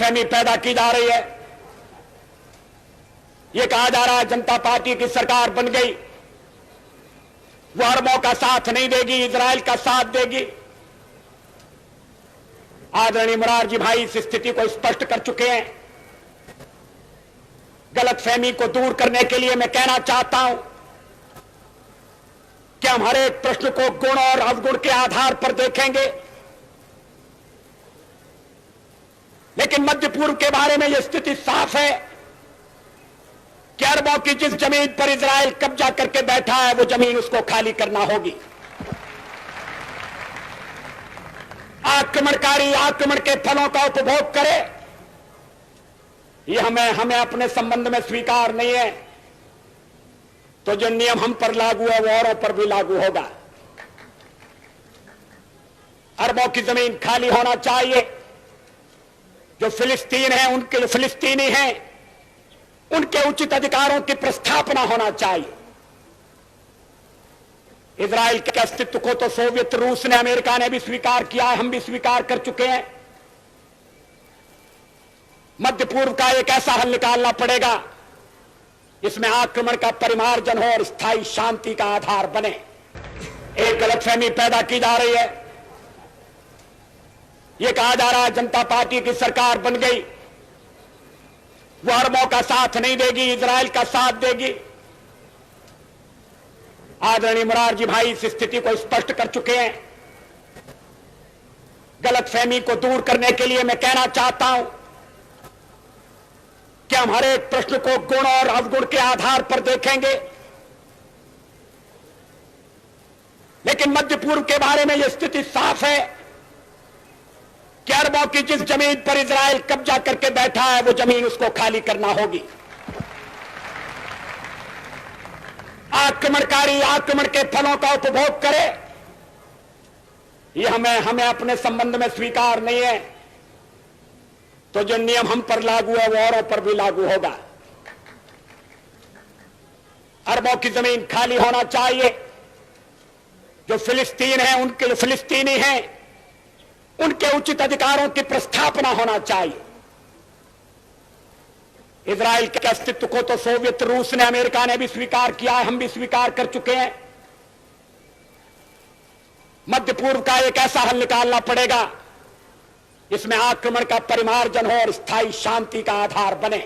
गलतफहमी पैदा की जा रही है। यह कहा जा रहा है जनता पार्टी की सरकार बन गई, वो अरबों का साथ नहीं देगी, इजराइल का साथ देगी। आदरणीय मुरारजी भाई इस स्थिति को स्पष्ट कर चुके हैं। गलतफहमी को दूर करने के लिए मैं कहना चाहता हूं कि हम हर एक प्रश्न को गुण और अवगुण के आधार पर देखेंगे, लेकिन मध्य पूर्व के बारे में यह स्थिति साफ है कि अरबों की जिस जमीन पर इजराइल कब्जा करके बैठा है वो जमीन उसको खाली करना होगी। आक्रमणकारी आक्रमण के फलों का उपभोग करे, यह हमें अपने संबंध में स्वीकार नहीं है। तो जो नियम हम पर लागू है वो औरों पर भी लागू होगा। अरबों की जमीन खाली होना चाहिए। जो फिलिस्तीन है, उनके फिलिस्तीनी हैं, उनके उचित अधिकारों की प्रस्थापना होना चाहिए। इजराइल के अस्तित्व को तो सोवियत रूस ने, अमेरिका ने भी स्वीकार किया है, हम भी स्वीकार कर चुके हैं। मध्य पूर्व का एक ऐसा हल निकालना पड़ेगा इसमें आक्रमण का परिमार्जन हो और स्थायी शांति का आधार बने। एक गलतफहमी पैदा की जा रही है। यह कहा जा रहा है जनता पार्टी की सरकार बन गई, वो अरबों का साथ नहीं देगी, इजराइल का साथ देगी। आदरणीय मुरारजी भाई इस स्थिति को स्पष्ट कर चुके हैं। गलतफहमी को दूर करने के लिए मैं कहना चाहता हूं कि हम हर एक प्रश्न को गुण और अवगुण के आधार पर देखेंगे, लेकिन मध्य पूर्व के बारे में यह स्थिति साफ है कि अरबों की जिस जमीन पर इजराइल कब्जा करके बैठा है वो जमीन उसको खाली करना होगी। आक्रमणकारी आक्रमण के फलों का उपभोग करे, यह हमें अपने संबंध में स्वीकार नहीं है। तो जो नियम हम पर लागू है वो औरों पर भी लागू होगा। अरबों की जमीन खाली होना चाहिए। जो फिलिस्तीन है, उनके फिलिस्तीनी हैं, उनके उचित अधिकारों की प्रस्थापना होना चाहिए। इजराइल के अस्तित्व को तो सोवियत रूस ने, अमेरिका ने भी स्वीकार किया है, हम भी स्वीकार कर चुके हैं। मध्य पूर्व का एक ऐसा हल निकालना पड़ेगा इसमें आक्रमण का परिमार्जन हो और स्थायी शांति का आधार बने।